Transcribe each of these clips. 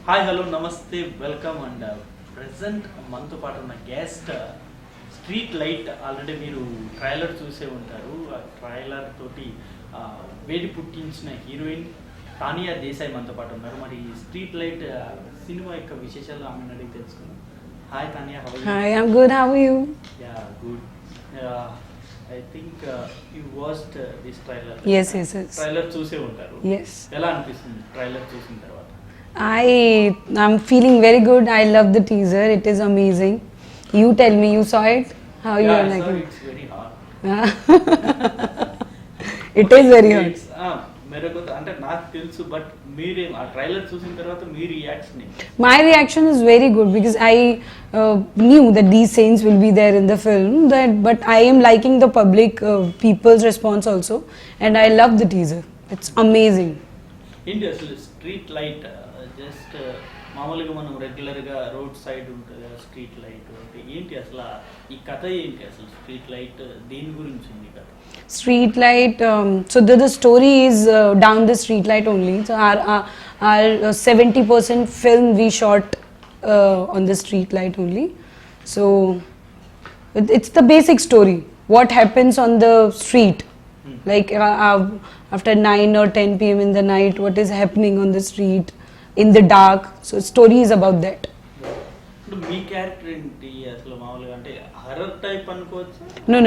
Hi hello నమస్తే welcome and present మనతో పాటు ఉన్న గెస్ట్ స్ట్రీట్ లైట్ ఆల్రెడీ మీరు ట్రైలర్ చూసే ఉంటారు. ఆ ట్రైలర్ తోటి వేడి పుట్టించిన హీరోయిన్ తానియా దేశాయ్ మనతో పాటు ఉన్నారు. మరి స్ట్రీట్ లైట్ సినిమా యొక్క విశేషాలు ఆమెను అడిగి తెలుసుకుందాం. Hi Tania, how are you? Hi, I'm good. How are you? Ya good. I think you watched this trailer. Yes. Trailer చూసే ఉంటారు. Yes. ఎలా అనిపిస్తుంది ట్రైలర్ చూసిన తర్వాత? I'm feeling very good. I love the teaser. It is amazing. You tell me, you saw it? How you are liking it? It's very hard. It is very hard. అంటే నాకు తెలుసు, but మీరే ఆ trailer చూసిన తర్వాత మీ reaction ఏంటి? My reaction is very good because I knew that these scenes will be there in the film. But I am liking the public people's response also, and I love the teaser. It's amazing. ఏంటి అసలు street light? Just మామూలుగా మనం రెగ్యులర్గా road side ఉంటుంది street light అంటే ఏంటి అసలు ఈ కథ ఏంటి? అసలు స్ట్రీట్ లైట్ దేని గురించి ఉంది కథ? Street light. So the story is down the street light only. So our 70% film we shot on the street light only. So it's the basic story. What happens on the street, like after 9 or 10 p.m. in the night, what is happening on the street in the dark. So story is about that. ఇప్పుడు మీ character ఏంటి అసలు? మామూలుగా అంటే horror type అనుకోవచ్చు? No,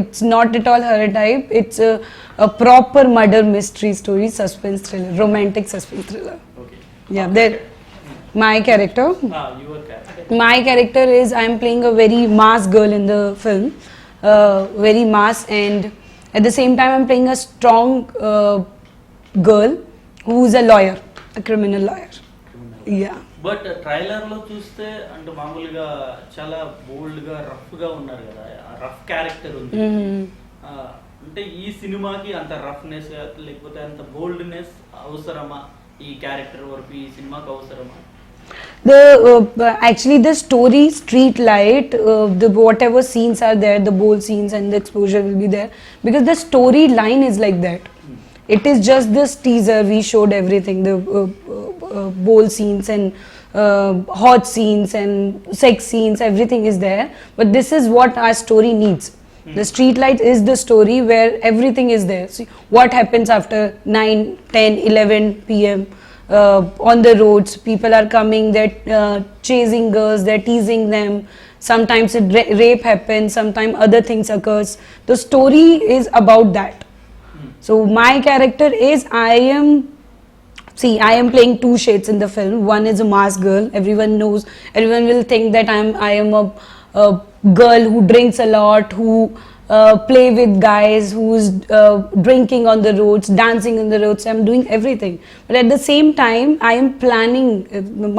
it's not at all horror type. It's a proper murder mystery story, suspense thriller, romantic suspense thriller. Okay. Yeah, there. My character. Your character. My character is I'm playing a very mass girl in the film, very mass, and at the same time I'm playing a strong girl who's a lawyer, a criminal lawyer. Yeah. But trailer లో చూస్తే అంటే మామూలుగా చాలా బోల్డ్ గా rough గా ఉన్నారు కదా, rough character ఉంది. అంటే ఈ సినిమాకి అంత రఫ్నెస్ లేకపోతే అంత బోల్డ్నెస్ అవసరమా? ఈ క్యారెక్టర్ వరకు ఈ సినిమాకి అవసరమా? Actually the story Street Light, the whatever scenes are there, the bold scenes and the exposure will be there because the storyline is like that. It is just this teaser we showed everything, the bold scenes and hot scenes and sex scenes, everything is there, but this is what our story needs. The Street Light is the story where everything is there. See what happens after 9, 10, 11 p.m. On the roads, people are coming, they're chasing girls, they're teasing them. Sometimes rape happens, sometimes other things occurs. The story is about that. So my character is I am playing two shades in the film. One is a mass girl. Everyone knows, everyone will think that I am a girl who drinks a lot, who play with guys, who's drinking on the roads, dancing on the roads. I'm doing everything. But at the same time, I am planning,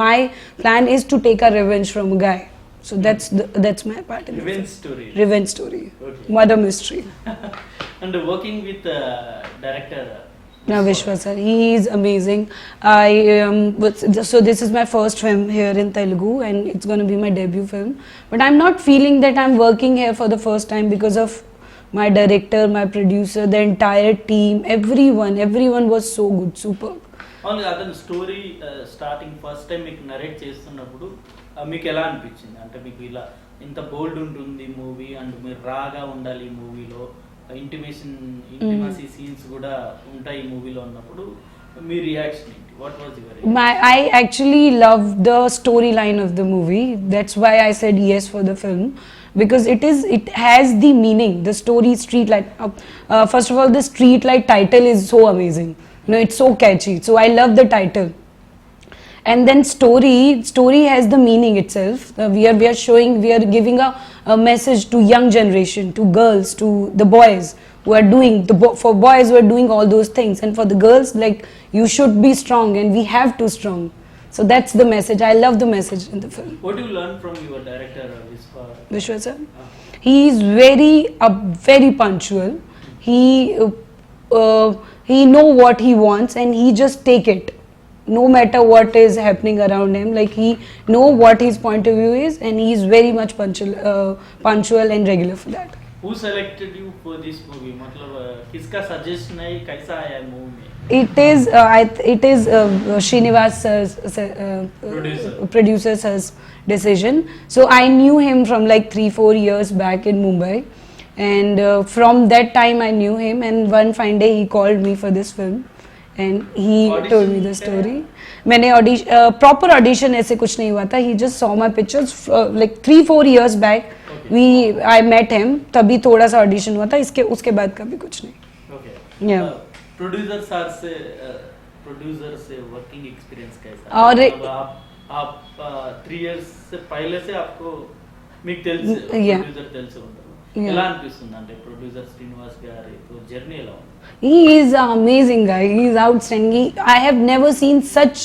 my plan is to take a revenge from a guy. So that's my part in Revenge story. Revenge story. Okay. Murder mystery. And working with director Now Vishwa sir, he is amazing. So this is my first film here in Telugu and it's going to be my debut film. But I'm not feeling that I'm working here for the first time because of my director, my producer, the entire team, everyone was so good, super. అవును. అతను story starting first time మీకు narrate చేస్తున్నప్పుడు మీకు ఎలా అనిపించింది? అంటే మీకు ఇలా ఇంత బోల్డ్ ఉంటుంది మూవీ అండ్ మీరు రాగా ఉండాలి ఈ మూవీలో, ఇంటిమసీ సీన్స్ కూడా ఉంటాయి ఈ మూవీలో ఉన్నప్పుడు మీ రియాక్షన్ ఏంటి? What was your? I actually love the storyline of the movie. That's why I said yes for the film because it has the meaning. The story Street Light. First of all, the Street Light title is so amazing. You know, it's so catchy. So I love the title. And then story has the meaning itself. We are giving a message to young generation, to girls, to the boys who are doing for boys who are doing all those things, and for the girls, like, you should be strong and we have to strong. So that's the message. I love the message in the film. What do you learn from your director Vishwa sir? He is very punctual. He know what he wants and he just take it. No matter what is happening around him, like he know what his point of view is and he is very much punctual and regular for that. Who selected you for this movie? मतलब किसका suggestion है, कैसा आया movie में? It is Srinivasa's producer's decision. So I knew him from like 3-4 years back in Mumbai, and from that time I knew him. And one fine day he called me for this film, and he told me the story. मैंने proper audition ऐसे कुछ नहीं हुआ था. He just saw my pictures like 3-4 years back. I met him. तभी थोड़ा सा audition हुआ था. उसके बाद कभी कुछ नहीं. Okay. Yeah. प्रोड्यूसर से वर्किंग एक्सपीरियंस कैसा? और आप 3 इयर्स से पहले से आपको మీకు తెలుసు ప్రొడ్యూసర్ తెలుసు ఉంటారు. ఎలా అనిపిస్తుంది అంటే ప్రొడ్యూసర్ శ్రీనివాస్ గారి జర్నీ ఎలా ఉంది? He is an amazing guy. He is outstanding. I have never seen such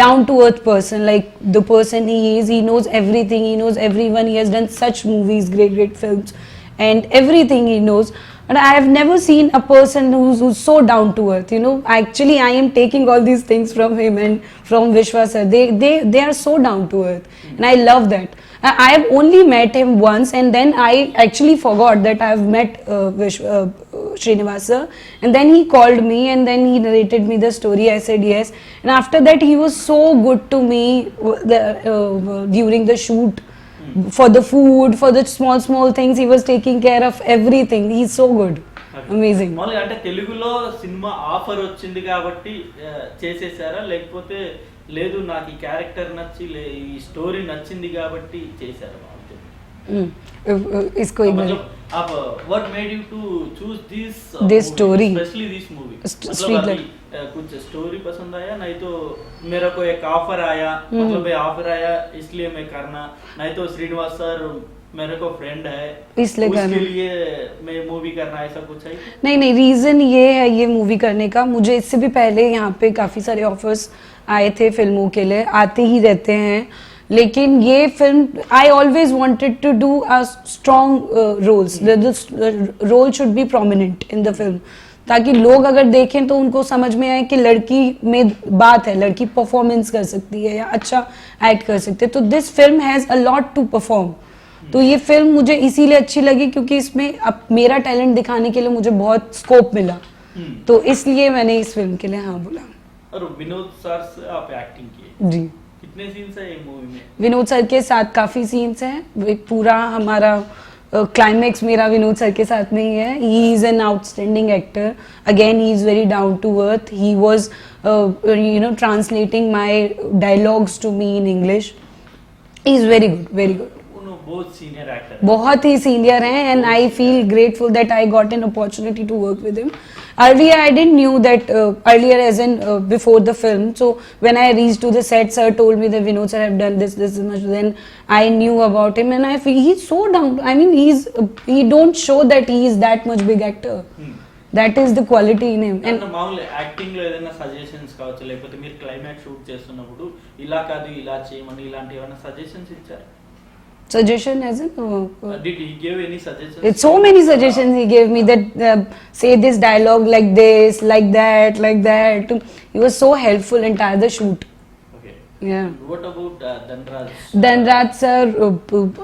down to earth person, like the person he is. He knows everything. He knows everyone. He has done such movies, great films, and everything he knows. And I have never seen a person who's so down to earth. You know, actually, I am taking all these things from him and from Vishwa sir. They are so down to earth, and I love that. I have only met him once, and then I actually forgot that I have met Srinivasa. And then he called me, and then he narrated me the story. I said yes, and after that he was so good to me during the shoot. For the food, for the small things, he was taking care of everything. He's so good. Amazing. మామూలుగా అంటే తెలుగులో cinema offer వచ్చింది కాబట్టి చేసేసారా, లేకపోతే లేదు నాకు ఈ character నచ్చి ఈ స్టోరీ నచ్చింది కాబట్టి చేశారా? इसको एक बार आप what made you to choose this story, especially this movie? Street Light. कुछ स्टोरी पसंद आया, नहीं तो मेरा को एक ऑफर आया, मतलब ऑफर आया इसलिए मैं करना, नहीं तो श्रीनिवास सर मेरे को फ्रेंड है इसलिए उसके लिए मैं मूवी करना, ऐसा कुछ है? नहीं, रीजन ये है ये मूवी करने का. मुझे इससे भी पहले यहाँ पे काफी सारे ऑफर्स आए थे फिल्मों के लिए, आते ही रहते हैं. लेकिन ये film I always wanted to do a strong roles. The role should be prominent in the film, ताकि लोग अगर देखें तो उनको समझ में आए कि लड़की में बात है, लड़की परफॉर्मेंस कर सकती है या अच्छा एक्ट कर सकती है. तो this film has a lot to perform. तो ये फिल्म मुझे इसीलिए अच्छी लगी क्योंकि इसमें अब मेरा टैलेंट दिखाने के लिए मुझे बहुत स्कोप मिला. तो इसलिए मैंने इस फिल्म के लिए हाँ बोला. और विनोद सर से आप एक्टिंग किए जी. कितने सीन्स है ये मूवी में? विनोद सर के साथ काफी सीन्स हैं. एक पूरा हमारा क्लाइमेक्स मेरा विनोद सर के साथ में ही है. He is an outstanding actor. Again he is very down to earth. He was translating my dialogues to me in English. He is very good, very good. बहुत सीनियर एक्टर, बहुत ही senior हैं, and I feel grateful that I got an opportunity to work with him. Earlier I didn't knew that earlier as in before the film. So when I reached to the set, sir told me that Vinod sir have done this much. Then I knew about him, and I feel he's so down. I mean he don't show that he is that much big actor. That is the quality in him. And మామూలు acting లో ఏదైనా suggestions కావచ్చు, లేకపోతే మీరు climax shoot చేస్తున్నప్పుడు ఇలా కాదు ఇలా చేయమని ఇలాంటి ఏమైనా సజెషన్స్ ఇచ్చారు? Suggestion as in did he give any suggestions? It's so many suggestions he gave me that say this dialogue like this, like that. He was so helpful entire the shoot. Okay. Yeah. What about Dhanraj? Dhanraj sir,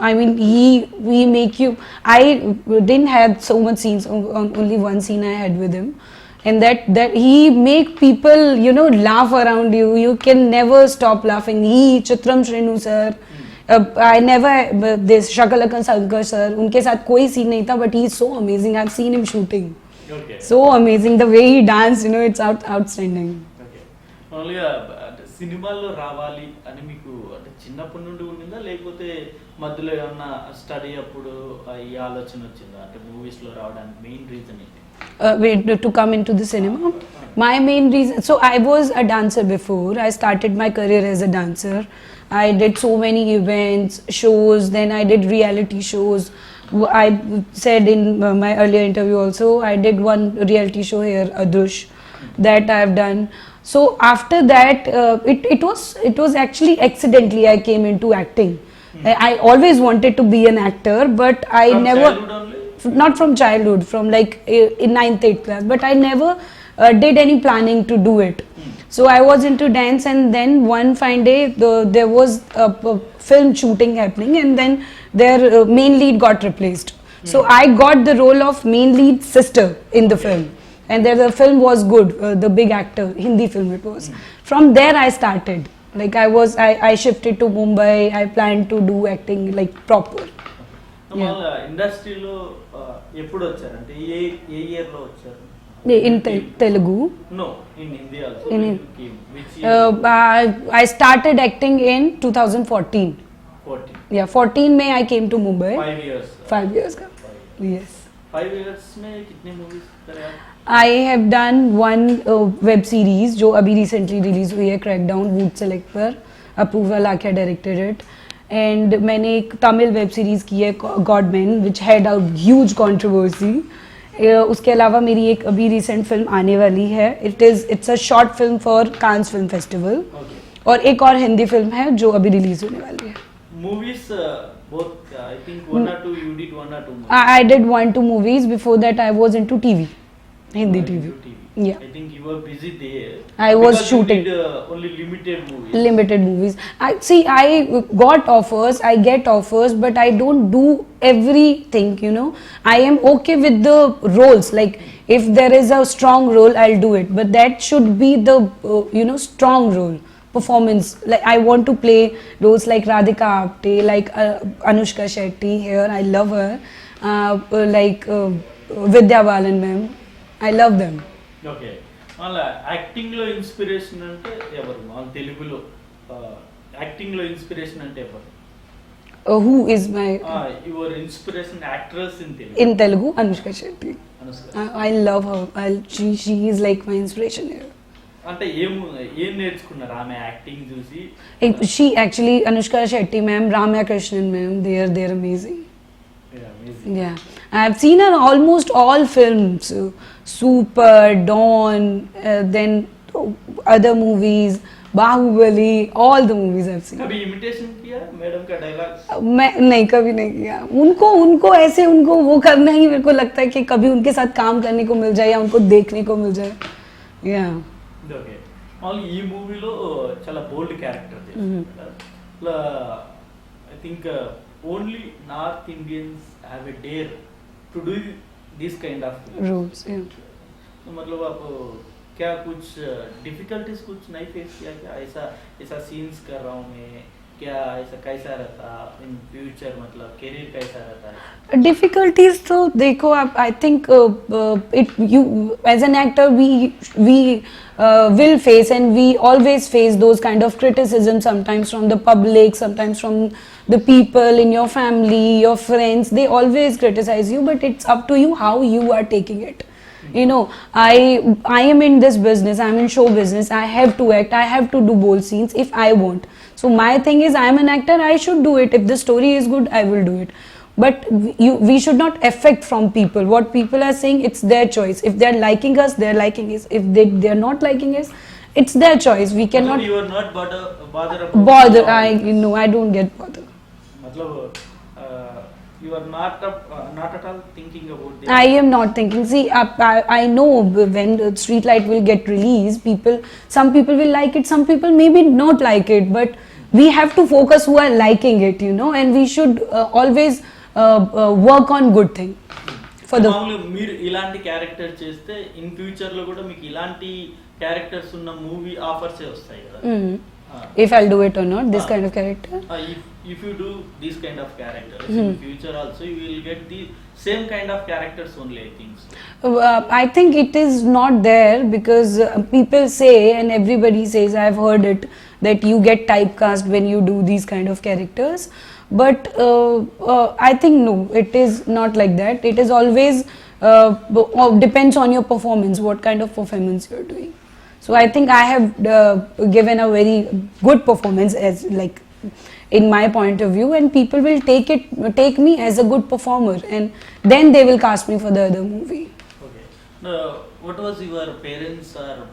I mean he make you. I didn't have so much scenes. Only one scene I had with him, and that he make people laugh around you. You can never stop laughing. Chitram Shrinu sir. I never this Shakalaka Shankar sir, उनके साथ कोई scene नहीं था, but he is so amazing. I've seen him shooting. Okay. So amazing the way he danced, it's outstanding. Okay. Only సినిమాల్లో రావాలి అని మీకు అంటే చిన్నప్పటి నుండి ఉండిందా, లేకపోతే మధ్యలో ఏమన్నా స్టడీ అప్పుడు ఈ ఆలోచన వచ్చిందా? అంటే మూవీస్ లో రావడానికి మెయిన్ రీజన్ ఏంటి? To come into the cinema, my main reason. So I was a dancer before. I started my career as a dancer. I did so many events, shows, then I did reality shows. I said in my earlier interview also, I did one reality show here, Adrush, that I have done. So after that, it was actually accidentally I came into acting. I always wanted to be an actor, but I From never. childhood only? Not from childhood, from like in 9th 8th class, but I never did any planning to do it. So I was into dance, and then one fine day there was a film shooting happening, and then their main lead got replaced. So I got the role of main lead sister in the film, and there the film was good. The big actor, Hindi film it was. From there I started. Like I shifted to Mumbai. I planned to do acting like proper. వాళ్ళ ఇండస్ట్రీలో ఎప్పుడు వచ్చారంటే ఏ ఏ year లో వచ్చారు? In Telugu. No, in Hindi also. In You came. Which year? I started acting in 2014. 14. Yeah, 14 May I came to Mumbai. 5 years. 5 years ago. Yes. 5 years में कितने movies करे आप? I have done one web series जो अभी recently release हुई है, Crackdown, Wood Select पर, Apurva Lakhia directed it. And मैंने एक तमिल वेब सीरीज़ की है Godman, which had a huge controversy. उसके अलावा मेरी एक अभी रिसेंट फिल्म आने वाली है. It's a short film for Cannes Film Festival. Okay. और एक और हिंदी फिल्म है जो अभी रिलीज होने वाली है. Movies, both, I think 1 or 2, you did 1 or 2 movies. I did 1-2 movies. Before that I was into TV, Hindi You were TV. into TV. Yeah. I think you were busy there. I was because shooting. You did only limited movies. Limited movies. I got offers, I get offers, but I don't do everything, you know. I am okay with the roles. Like if there is a strong role, I'll do it. But that should be the strong role. Performance. Like I want to play roles like Radhika Apte, like Anushka Shetty here. I love her. Like Vidya Balan ma'am. I love them. Okay వాళ్ళ యాక్టింగ్లో inspiration అంటే ఎవరు? వాళ్ళ తెలుగులో యాక్టింగ్లో inspiration అంటే ఎవరు? Who is my your inspiration actress in Telugu? in Telugu? Anushka Shetty. Anushka. I love her. She is like my inspiration here. అంటే ఏం నేర్చుకున్నారు ఆమె యాక్టింగ్ చూసి? She actually, Anushka Shetty ma'am, Ramya Krishnan ma'am, they're amazing. Yeah, amazing. Yeah, I've seen her almost all films, Super, Dawn, then other movies, Bahubali, all the movies I've seen. कभी imitation किया madam का dialogues? मैं नहीं, कभी नहीं किया. उनको ऐसे उनको वो करना ही मेरे को लगता है कि कभी उनके साथ काम करने को मिल जाए या उनको देखने को मिल जाए. Yeah. ఓకే వాళ్ళు ఈ మూవీలో చాలా బోల్డ్ character I think only north Indians have a dare to do this kind of Roles, yeah. तो मतलब आप क्या कुछ डिफिकल्टीज कुछ नहीं फेस किया? क्या ऐसा सीन्स कर रहा हूँ मैं, क्या ऐसा कैसा रहता इन फ्यूचर, मतलब करियर कैसा रहता है? Difficulties तो देखो आप, I think you as an actor we will face, and we always face those kind of criticism, sometimes from the public, sometimes from the people in your family, your friends. They always criticize you, but it's up to you how you are taking it. You know, I am in this business, I'm in show business, I have to act, I have to do bold scenes if I want. So my thing is, I'm an actor, I should do it. If the story is good, I will do it. But we should not affect from people. What people are saying, it's their choice. If they're liking us, they're liking us. If they're not liking us, it's their choice. We cannot you are not bother about bother. I don't get bothered. मतलब you are not at all thinking about this. I am not thinking. See, I know when Streetlight will get released, some people will like it, some people maybe not like it, but we have to focus who are liking it, you know, and we should always work on good thing. For the మామూలుగా మీరు ఇలాంటి character చేస్తే in future లో కూడా మీకు ఇలాంటి characters ఉన్న movie offers వస్తాయి కదా? if I'll do it or not, this kind of character. If you do this kind of characters in future also, you will get the same kind of characters only, I think so. I think it is not there because people say, and everybody says, I've heard it, that you get typecast when you do these kind of characters. But I think no, it is not like that. It is always depends on your performance, what kind of performance you're doing. So I think I have given a very good performance as like in my point of view, and people will take me as a good performer, and then they will cast me for the other movie. Okay. Now, what was your parents or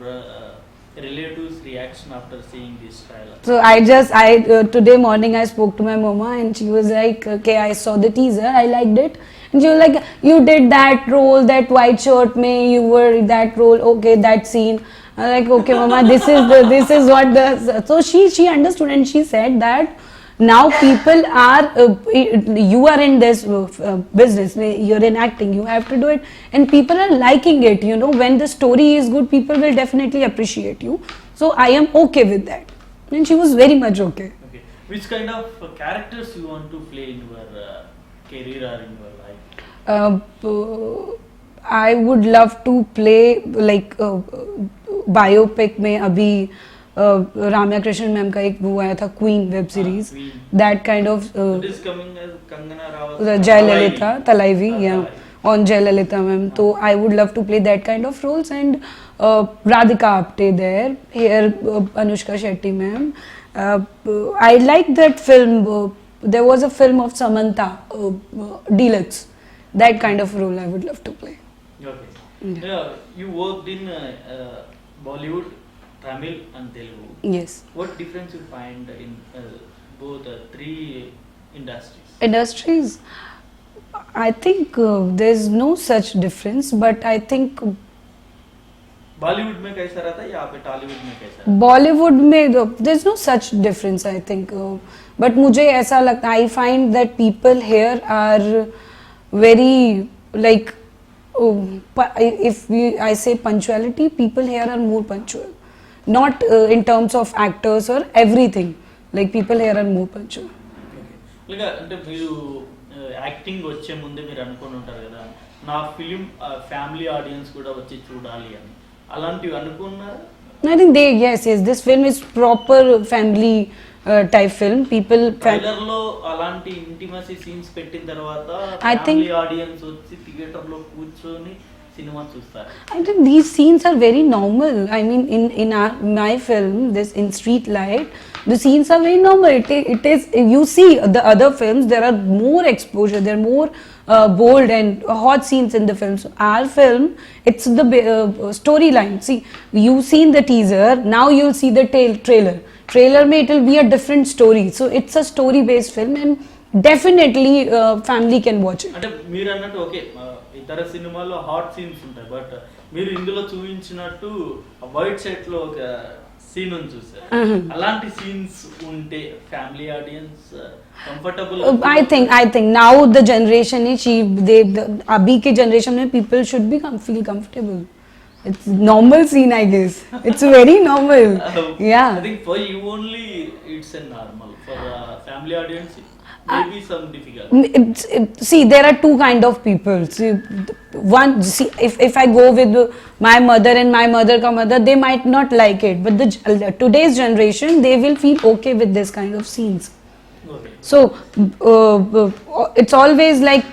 relatives' reaction after seeing this trailer? So today morning I spoke to my mama, and she was like, okay, I saw the teaser, I liked it. And she was like, you did that role, that white shirt mein, you were that role, okay, that scene. I was like, okay mama, this is what the, so she understood, and she said that now people are you are in this business, you're in acting, you have to do it, and people are liking it, you know. When the story is good, people will definitely appreciate you. So I am okay with that, and she was very much okay. Okay. Which kind of characters you want to play in your career or in your life? I would love to play like biopic में अभी Ramya Krishnan ma'am का एक वो आया था queen web series, Queen. That kind of It is coming as Kangana Ranaut. Jayalalitha Talaivi, Talaivi. yeah, on Jayalalitha ma'am. So I would love to play that kind of roles, and Radhika Apte there, here Anushka Shetty ma'am. I like that film. There was a film of Samantha, Deluxe. That kind of role I would love to play. Okay. Yeah, you worked in Bollywood, Tamil and Telugu. Yes. What difference you find in both three industries? Industries, I think there's no such difference, but I think Bollywood में कैसा रहता है या पे टॉलीवुड में कैसा रहता Bollywood में there's no such difference, I think, but मुझे ऐसा लगता है, I find that people here are very like I say punctuality, people here are more punctual, not in terms of actors or everything, like people here are more punctual. है అంటే మీరు acting వచ్చే ముందే మీరు అనుకొని ఉంటారు కదా, నా ఫిలిం ఫ్యామిలీ ఆడియన్స్ కూడా వచ్చి చూడాలి అని, అలాంటివి అనుకున్నారా? I think yes, this film is proper family type film. People trailer లో అలాంటి ఇంటిమసీ సీన్స్ పెట్టిన తర్వాత I think- ఫ్యామిలీ ఆడియన్స్ వచ్చి థియేటర్ లో కూర్చొని సినిమా చూస్తారు. I think these scenes are very normal. I mean, in my film, this in Street Light, the scenes are very normal. It is, you see the other films, there are more exposure, there are more bold and hot scenes in the film. So our film, it's the storyline. See, you've seen the teaser, now you'll see the trailer. Trailer mein it will be a different story. So it's a story based film, and definitely family can watch it. అంటే మీరు అన్నట్టు okay, ఇతర సినిమాల్లో hot scenes ఉంటాయి, but మీరు ఇందులో చూపించినట్టు white set లో ఒక సీన్ ఉంది చూసారు, అలాంటి సీన్స్ ఉంటే family audience comfortable. I think now the generation is the abhi ke generation mein people should be feel comfortable. It's normal scene, I guess. It's very normal. Yeah. I think for you only it's a normal, for family audience maybe some difficult. See, there are two kind of people. See, one, see, if I go with my mother and my mother ka mother, they might not like it, but today's generation, they will feel okay with this kind of scenes. Okay. So it's always like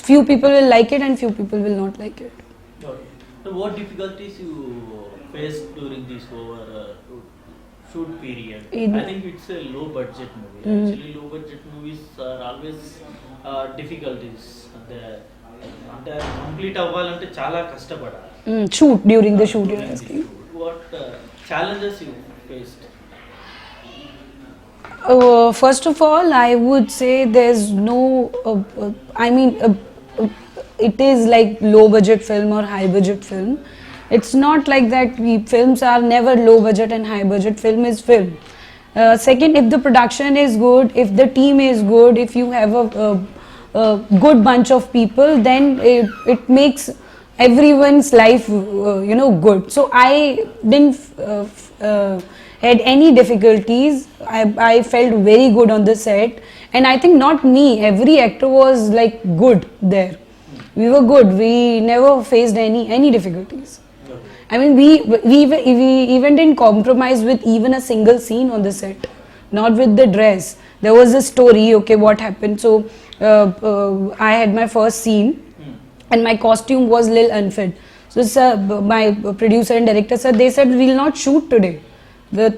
few people will like it and few people will not like it. Okay. So what difficulties you faced during this shoot period? I think it's a low budget movie. Actually, low budget movies are always difficulties. అంటే complete అవ్వాలంటే చాలా కష్టపడాలి. Shoot, during the shoot, you're asking. What challenges you faced? First of all, I would say there's no, I mean, it is like low budget film or high budget film. It's not like that. Films are never low budget and high budget. Film is film. Second, if the production is good, if the team is good, if you have a good bunch of people, then it makes everyone's life, good. So I didn't had any difficulties. I felt very good on the set, and I think not me, every actor was like good there. We were good. We never faced any difficulties. I mean, we even didn't compromise with even a single scene on the set. Not with the dress. There was a story. Okay, what happened? So I had my first scene, and my costume was little unfit. So my producer and director said, they said we'll not shoot today.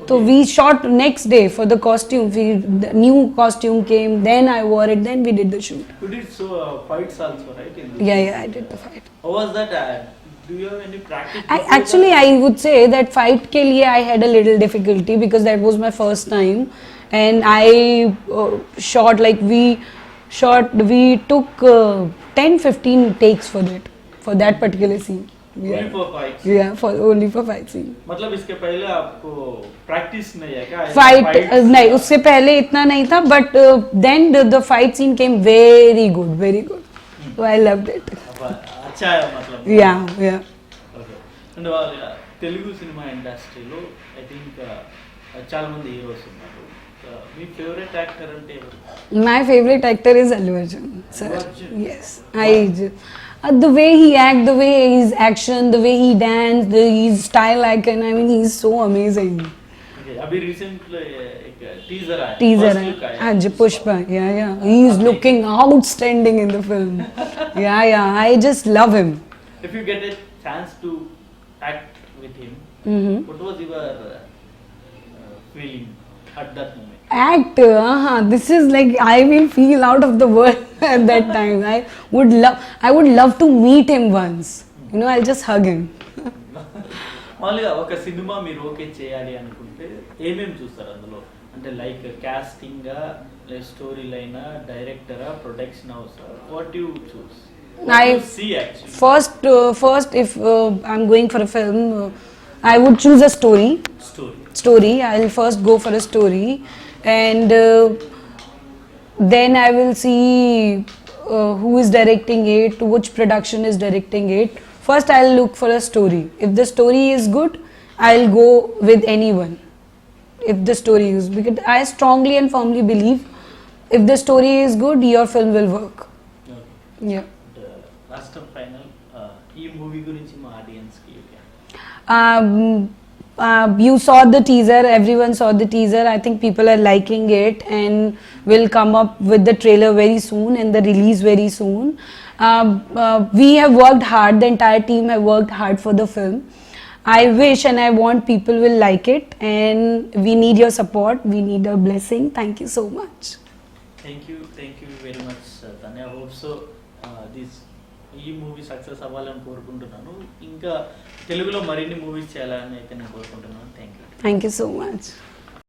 So we shot next day for the costume. The new costume came, then I wore it, then we did the shoot. You did fights also, right? Yeah, I did the fight. How was that? Do you have any practice? I would say that fight ke liye I had a little difficulty because that was my first time, and I shot like we took 10-15 takes for that particular scene. Only for fights. Yeah, for only for fight scene. मतलब इसके पहले आपको practice नहीं है क्या? Fight नहीं, उससे पहले इतना नहीं था, but then the fight scene came very good, so I loved it. अच्छा है मतलब. Yeah. ఓకే. అండ్ వాళ్ళ తెలుగు సినిమా ఇండస్ట్రీలో ఐ థింక్ చాలా మంది హీరోస్ ఉన్నారు. మీ ఫేవరెట్ యాక్టర్ అంటే ఎవరు? My favorite actor is Allu Arjun, sir. Allu Arjun? Yes, the way he act, the way his action, the way he dance, his style icon. I mean, he's so amazing. Okay, अभी recently एक teaser आया. Teaser, First look आया. हाँ जी, Pushpa. Yeah. He is looking outstanding in the film. Yeah. I just love him. If you get a chance to act with him, what was your feeling at that moment? Act, this is like I will feel out of the world at that time. I would love to meet him once. You know, I'll just hug him. మామూలుగా ఒక cinema మీరు okay చేయాలి అనుకుంటే ఏమేమి చూస్తారు అందులో? అంటే like casting, story line, డైరెక్టరా, production house, what you choose? See actually. First, if I'm going for a film, I would choose a story. I'll first go for a story, and then I will see who is directing it, which production is directing it. First, I'll look for a story. If the story is good, I'll go with anyone. If the story is, because I strongly and firmly believe, if the story is good, your film will work. Yeah. Last and final, ఈ movie గురించి మా audience కి You saw the teaser, everyone saw the teaser. I think people are liking it, and will come up with the trailer very soon and the release very soon. We have worked hard, the entire team have worked hard for the film. I wish and I want people will like it, and we need your support, we need a blessing. Thank you so much. Thank you very much Tanya. Hope so ఈ movie success అవ్వాలని కోరుకుంటున్నాను. ఇంకా తెలుగులో మరిన్ని movies చేయాలని అయితే నేను కోరుకుంటున్నాను. Thank you Thank you so much.